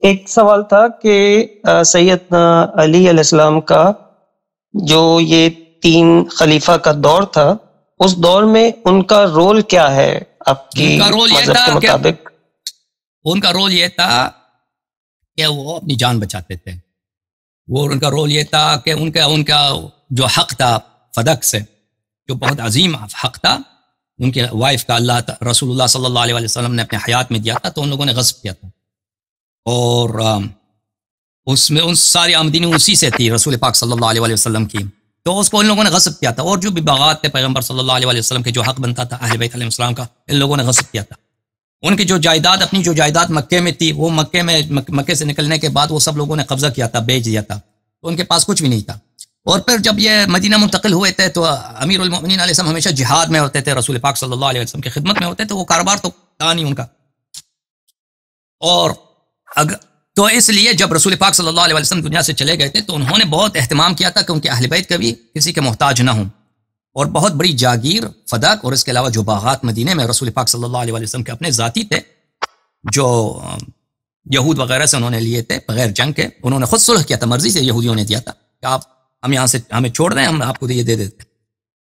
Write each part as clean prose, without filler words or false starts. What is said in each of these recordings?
ایک سوال تھا کہ سیدنا علی علیہ السلام کا جو یہ 3 خلیفہ کا دور تھا، اس دور میں ان کا رول کیا ہے آپ کی مذہب کے مطابق؟ ان کا رول یہ تھا کہ وہ اپنی جان بچاتے تھے. وہ ان کا رول یہ تھا کہ ان کا جو حق تھا فدق سے، جو بہت عظیم حق تھا، ان کے وائف کا رسول اللہ صلی اللہ علیہ وسلم نے اپنے حیات میں دیا تھا، تو ان لوگوں نے غصب کیا تھا، اور اس میں ان ساری آمدنی اسی سے تھی رسول پاک صلی اللہ علیہ وسلم کی، تو اس کو ان لوگوں نے غصب کیا تھا. اور جو بھی باغات تھے پیغمبر صلی اللہ علیہ وسلم کے جو حق بنتا تھا اہل بیت علیہ السلام کا، ان لوگوں نے غصب کیا تھا. ان کی جو جائیداد، اپنی جو جائیداد مکے میں تھی، وہ مکے سے نکلنے کے بعد وہ سب لوگوں نے قبضہ کیا تھا، بیچ دیا تھا، تو ان کے پاس کچھ بھی نہیں تھا. اور پھر جب یہ مدینہ منتقل ہوئے تھے تو امیر المؤمنین علیہ السلام ہمیشہ جہاد میں ہوتے تھے، رسول پاک صلی اللہ علیہ وسلم کی خدمت میں ہوتے تھے، وہ کاروبار تو تھا نہیں ان کا. اور تو اس لیے جب رسول پاک صلی اللہ علیہ وسلم دنیا سے چلے گئے تھے تو انہوں نے بہت اہتمام کیا تھا کہ ان کے اہل بیت کبھی کسی کے محتاج نہ ہوں، اور بہت بڑی جاگیر فدق، اور اس کے علاوہ جو باغات مدینے میں رسول پاک صلی اللہ علیہ وسلم کے اپنے ذاتی تھے، جو یہود وغیرہ سے انہوں نے لیے تھے بغیر جنگ کے، انہوں نے خود صلح کیا تھا، مرضی سے یہودیوں نے دیا تھا کہ آپ ہم یہاں سے ہمیں چھوڑ دیں، ہم آپ کو یہ دے دیتے.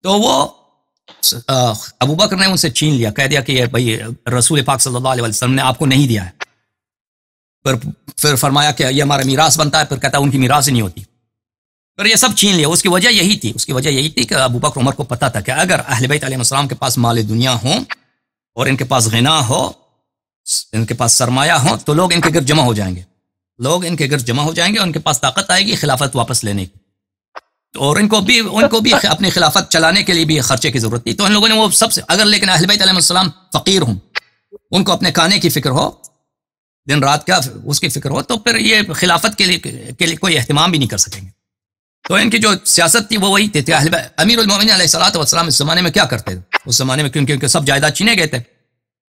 تو وہ ابوبکر نے ان سے چھین لیا، کہہ دیا کہ یہ بھائی رسول پاک صلی اللہ علیہ وسلم نے آپ کو نہیں دیا ہے. پھر فرمایا کہ یہ ہمارا میراث بنتا ہے، پھر کہتا ان کی میراث ہی نہیں ہوتی. پھر یہ سب چھین لیا. اس کی وجہ یہی تھی کہ ابوبکر عمر کو پتہ تھا کہ اگر اہل بیت علیہ السلام کے پاس مال دنیا ہوں اور ان کے پاس غنا ہو، ان کے پاس سرمایہ ہو، تو لوگ ان کے گرد جمع ہو جائیں گے، اور ان کے پاس طاقت آئے گی خلافت واپس لینے کی. اور ان کو بھی اپنی خلافت چلانے کے لیے بھی خرچے کی ضرورت تھی. تو ان لوگوں نے وہ سب سے، اگر لیکن اہل بیت علیہ السلام فقیر ہوں، ان کو اپنے کھانے کی فکر ہو، دن رات کا اس کی فکر ہو، تو پھر یہ خلافت کے لیے کوئی اہتمام بھی نہیں کر سکیں گے. تو ان کی جو سیاست تھی وہ وہی تھی. امیر المومنین علیہ الصلوۃ والسلام اس زمانے میں کیا کرتے تھے؟ اس زمانے میں کیونکہ سب جائیداد چھینے گئے تھے،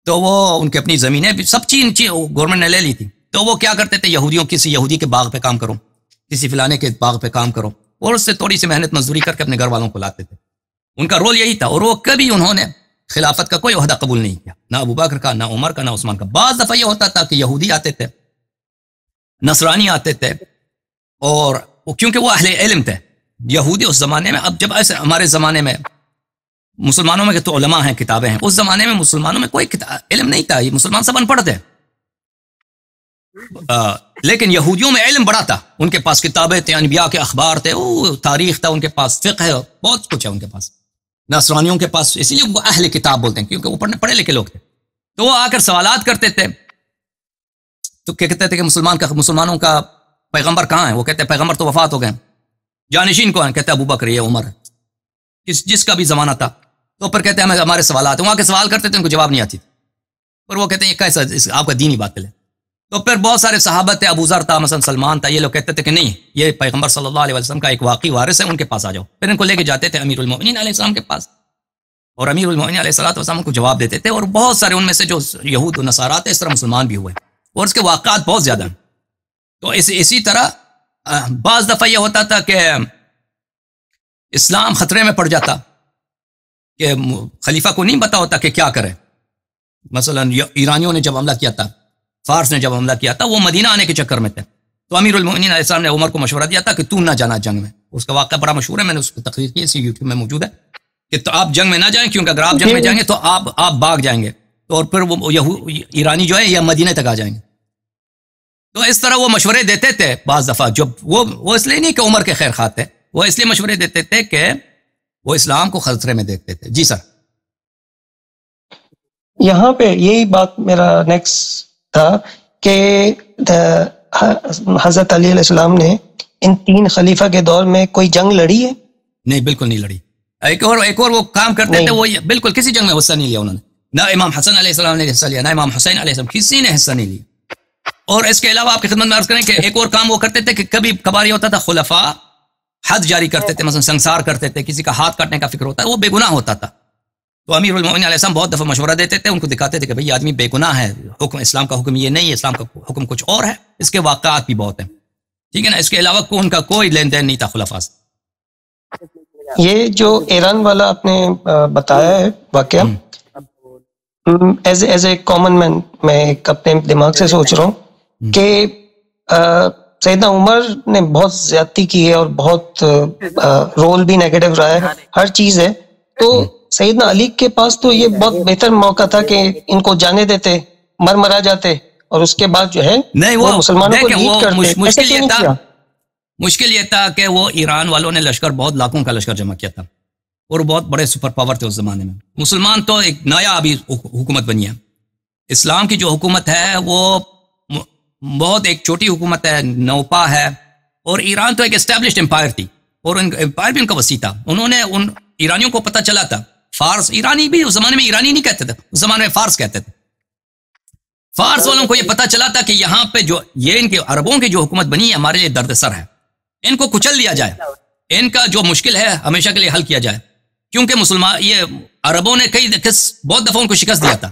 تو وہ ان کے اپنی زمینیں بھی سب گورنمنٹ نے لے لی تھی. تو وہ کیا کرتے تھے؟ کسی یہودی کے باغ پہ کام کرو، کسی فلانے کے باغ پہ کام کرو، اور اس سے تھوڑی سی محنت مزدوری کر کے اپنے گھر والوں کو لاتے تھے. ان کا رول یہی تھا. اور وہ کبھی انہوں نے خلافت کا کوئی عہدہ قبول نہیں کیا، نہ ابوبکر کا، نہ عمر کا، نہ عثمان کا. بعض دفعہ یہ ہوتا تھا کہ یہودی آتے تھے، نصرانی آتے تھے، اور کیونکہ وہ اہل علم تھے یہودی اس زمانے میں. اب جب ایسے ہمارے زمانے میں مسلمانوں میں تو علماء ہیں، کتابیں ہیں، اس زمانے میں مسلمانوں میں کوئی علم نہیں تھا، مسلمان سب ان پڑھ تھے. لیکن یہودیوں میں علم بڑا تھا، ان کے پاس کتابیں تھے، انبیاء کے اخبار تھے، تاریخ تھا، ان کے پاس فقہ ہے، بہت کچھ ہے ان کے پاس. نصرانیوں کے پاس اسی لیے وہ اہل کتاب بولتے ہیں، کیونکہ وہ پڑھے لکھے لوگ تھے. تو وہ آ کر سوالات کرتے تھے، تو کہتے تھے کہ مسلمانوں کا پیغمبر کہاں ہے؟ وہ کہتے ہیں پیغمبر تو وفات ہو گئے. جانشین کون ہے؟ کہتے ہیں ابوبکر، یہ عمر ہے، جس کا بھی زمانہ تھا. تو پھر کہتے ہیں ہمارے سوالات ہیں. وہاں کے سوال کرتے تھے، ان کو جواب نہیں آتی تھی. پھر وہ کہتے ہیں یہ کیسا آپ کا دینی بات ہے. تو پھر بہت سارے صحابہ تھے، ابو ذر تھا، مثلا سلمان تھا، یہ لوگ کہتے تھے کہ نہیں، یہ پیغمبر صلی اللہ علیہ وسلم کا ایک واقعی وارث ہے، ان کے پاس آ جاؤ. پھر ان کو لے کے جاتے تھے امیر المؤمنین علیہ السلام کے پاس، اور امیر المؤمنین علیہ الصلوۃ والسلام کو جواب دیتے تھے. اور بہت سارے ان میں سے جو یہود و نصارا تھے اس طرح مسلمان بھی ہوئے، اور اس کے واقعات بہت زیادہ ہیں. تو اسی طرح بعض دفعہ یہ ہوتا تھا کہ اسلام خطرے میں پڑ جاتا، کہ خلیفہ کو نہیں پتا ہوتا کہ کیا کرے. مثلا ایرانیوں نے جب حملہ کیا تھا، فارس نے جب حملہ کیا تھا، وہ مدینہ آنے کے چکر میں تھے. تو امیر المؤمنین علیہ السلام نے عمر کو مشورہ دیا تھا کہ تو نہ جانا جنگ میں. اس کا واقعہ بڑا مشہور ہے، میں نے اس کو تقریر کی، اسی یوٹیوب میں موجود ہے، کہ تو آپ جنگ میں نہ جائیں، کیونکہ اگر آپ جنگ میں جائیں گے تو آپ بھاگ جائیں گے، اور پھر وہ ایرانی جو ہے یا مدینہ تک آ جائیں گے. تو اس طرح وہ مشورے دیتے تھے بعض دفعہ. جب وہ اس لیے نہیں کہ عمر کے خیر خواہ تھے، وہ اس لیے مشورے دیتے تھے کہ وہ اسلام کو خطرے میں دیکھتے تھے. جی سر. یہاں پہ یہی بات میرا نیکسٹ تھا کہ حضرت علی علیہ السلام نے ان 3 خلیفہ کے دور میں کوئی جنگ لڑی ہے؟ نہیں، بالکل نہیں لڑی. ایک اور وہ کام کرتے تھے، وہ بالکل کسی جنگ میں حصہ نہیں لیا انہوں نے. نہ امام حسن علیہ السلام نے حصہ لیا، نہ امام حسین علیہ السلام، کسی نے حصہ نہیں لیا. اور اس کے علاوہ آپ کی خدمت میں عرض کریں کہ ایک اور کام وہ کرتے تھے کہ کبھی کبھار یہ ہوتا تھا خلفاء حد جاری کرتے تھے، مثلا سنسار کرتے تھے، کسی کا ہاتھ کاٹنے کا فکر ہوتا ہے، وہ بے گناہ ہوتا تھا. تو امیر المؤمنین علیہ السلام بہت دفعہ مشورہ دیتے تھے، ان کو دکھاتے تھے کہ بھئی آدمی بے گناہ ہے، حکم اسلام کا حکم یہ نہیں ہے، اسلام کا حکم کچھ اور ہے. اس کے واقعات بھی بہت ہیں، ٹھیک ہے نا. اس کے علاوہ ان کا کوئی لین دین نہیں تھا خلفاء سے. یہ جو ایران والا آپ نے بتایا ہے واقعہ، ایز اے کامن مین، میں اپنے دماغ سے سوچ رہا ہوں کہ سیدنا عمر نے بہت زیادتی کی ہے اور بہت رول بھی نیگیٹو رہا ہے، ہر چیز ہے. تو سیدنا علی کے پاس تو یہ بہت بہتر موقع تھا کہ ان کو جانے دیتے، مرا جاتے، اور اس کے بعد جو ہے نہیں وہ مسلمانوں کو لیڈ کرتے. مشکل یہ تھا کہ وہ ایران والوں نے لشکر بہت لاکھوں کا لشکر جمع کیا تھا اور بہت بڑے سپر پاور تھے اس زمانے میں. مسلمان تو ایک نیا ابھی حکومت بنی ہے. اسلام کی جو حکومت ہے وہ بہت ایک چھوٹی حکومت ہے، نوپا ہے. اور ایران تو ایک اسٹیبلشڈ امپائر تھی اور امپائر بھی ان کا وسیع تھا. انہوں نے ان ایرانیوں کو پتہ چلا تھا، فارس، ایرانی بھی اس زمانے میں ایرانی نہیں کہتے تھے، اس زمانے میں فارس کہتے تھے. فارس والوں کو یہ پتہ چلا تھا کہ یہاں پہ جو یہ ان کے عربوں کی جو حکومت بنی ہے ہمارے لیے درد سر ہے، ان کو کچل دیا جائے، ان کا جو مشکل ہے ہمیشہ کے لیے حل کیا جائے. کیونکہ مسلمان یہ عربوں نے بہت دفعہ ان کو شکست دیا تھا.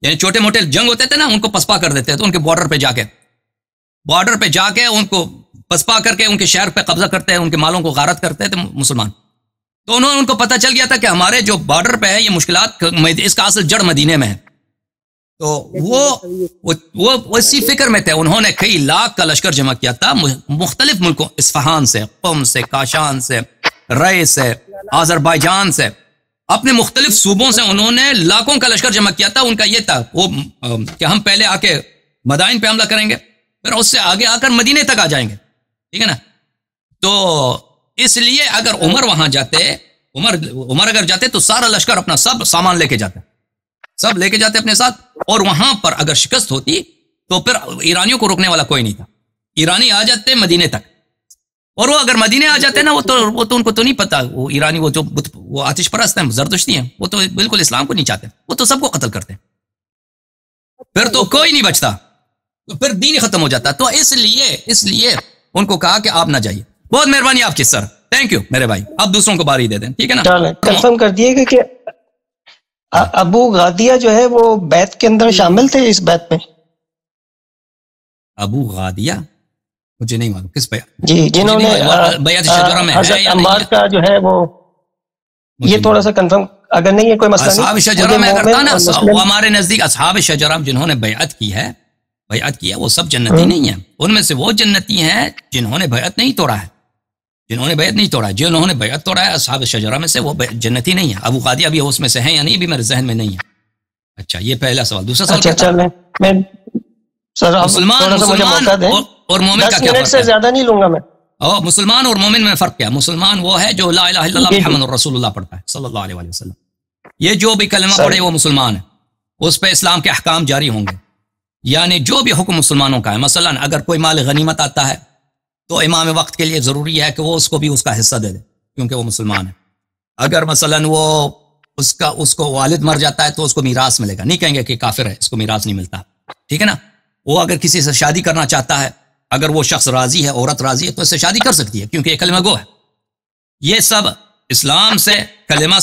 یعنی چھوٹے موٹے جنگ ہوتے تھے نا، ان کو پسپا کر دیتے تھے، ان کے بارڈر پہ جا کے ان کو پسپا کر کے ان کے شہر پہ قبضہ کرتے ہیں، ان کے مالوں کو غارت کرتے تھے مسلمان. تو انہوں نے ان کو پتہ چل گیا تھا کہ ہمارے جو بارڈر پہ ہے یہ مشکلات، اس کا اصل جڑ مدینے میں ہے. تو وہ اسی فکر میں تھے. انہوں نے کئی لاکھ کا لشکر جمع کیا تھا مختلف ملکوں، اصفہان سے، قم سے، کاشان سے، رے سے، آذربائیجان سے، اپنے مختلف صوبوں سے انہوں نے لاکھوں کا لشکر جمع کیا تھا. ان کا یہ تھا وہ کہ ہم پہلے آ کے مدائن پہ حملہ کریں گے، پھر اس سے آگے آ کر مدینے تک آ جائیں گے. ٹھیک ہے نا؟ تو اس لیے اگر عمر وہاں جاتے، عمر اگر جاتے تو سارا لشکر اپنا سب سامان لے کے جاتے اپنے ساتھ، اور وہاں پر اگر شکست ہوتی تو پھر ایرانیوں کو روکنے والا کوئی نہیں تھا. ایرانی آ جاتے مدینے تک، اور وہ اگر مدینے آ جاتے نا، وہ تو ان کو تو نہیں پتا، وہ ایرانی وہ آتش پرست ہیں، زردشتی ہیں، وہ تو بالکل اسلام کو نہیں چاہتے، وہ تو سب کو قتل کرتے، پھر تو کوئی نہیں بچتا، تو پھر دین ختم ہو جاتا. تو اس لیے ان کو کہا کہ آپ نہ جائیے. بہت مہربانی آپ کی سر، تھینک یو میرے بھائی. آپ دوسروں کو باری دے دیں، ٹھیک ہے نا؟ کنفرم کر دیے گا کہ ابو غادیہ جو ہے وہ بیعت کے اندر شامل تھے اس بیعت میں؟ ابو غادیہ مجھے نہیں معلوم کس بیعت. جی، جنہوں نے بیعت شجرہ میں حضرت عمار کا جو ہے وہ، یہ تھوڑا سا کنفرم اگر نہیں ہے کوئی مسئلہ نہیں. اصحاب شجرہ میں اگر تھا نا، وہ ہمارے نزدیک اصحاب شجرہ جنہوں نے بیعت کی ہے وہ سب جنتی نہیں ہیں. ان میں سے وہ جنتی ہیں جنہوں نے بیعت نہیں توڑا ہے. جنہوں نے بیعت توڑا ہے اصحاب شجرہ میں سے وہ جنتی نہیں ہے. ابو غادیہ بھی اس میں سے ہیں یا نہیں بھی میرے ذہن میں نہیں ہے. اچھا، یہ پہلا سوال. دوسرا سوال کیا تھا؟ مسلمان اور مومن کا کیا فرق ہے؟ سے زیادہ نہیں لوں گا میں. مسلمان اور مومن میں فرق کیا؟ مسلمان وہ ہے جو لا الہ الا اللہ محمد رسول اللہ پڑھتا ہے صلی اللہ علیہ وسلم. یہ جو بھی کلمہ پڑھے وہ مسلمان ہے، اس پہ اسلام کے احکام جاری ہوں گے. یعنی جو بھی حکم مسلمانوں کا ہے، مثلا اگر کوئی مال غنیمت آتا ہے تو امام وقت کے لیے ضروری ہے کہ وہ اس کو بھی اس کا حصہ دے دے، کیونکہ وہ مسلمان ہے. اگر مثلا وہ اس کو والد مر جاتا ہے تو اس کو میراث ملے گا، نہیں کہیں گے کہ کافر ہے اس کو میراث نہیں ملتا. ٹھیک ہے نا؟ وہ اگر کسی سے شادی کرنا چاہتا ہے، اگر وہ شخص راضی ہے، عورت راضی ہے، تو اس سے شادی کر سکتی ہے، کیونکہ یہ کلمہ گو ہے. یہ سب اسلام سے، کلمہ سے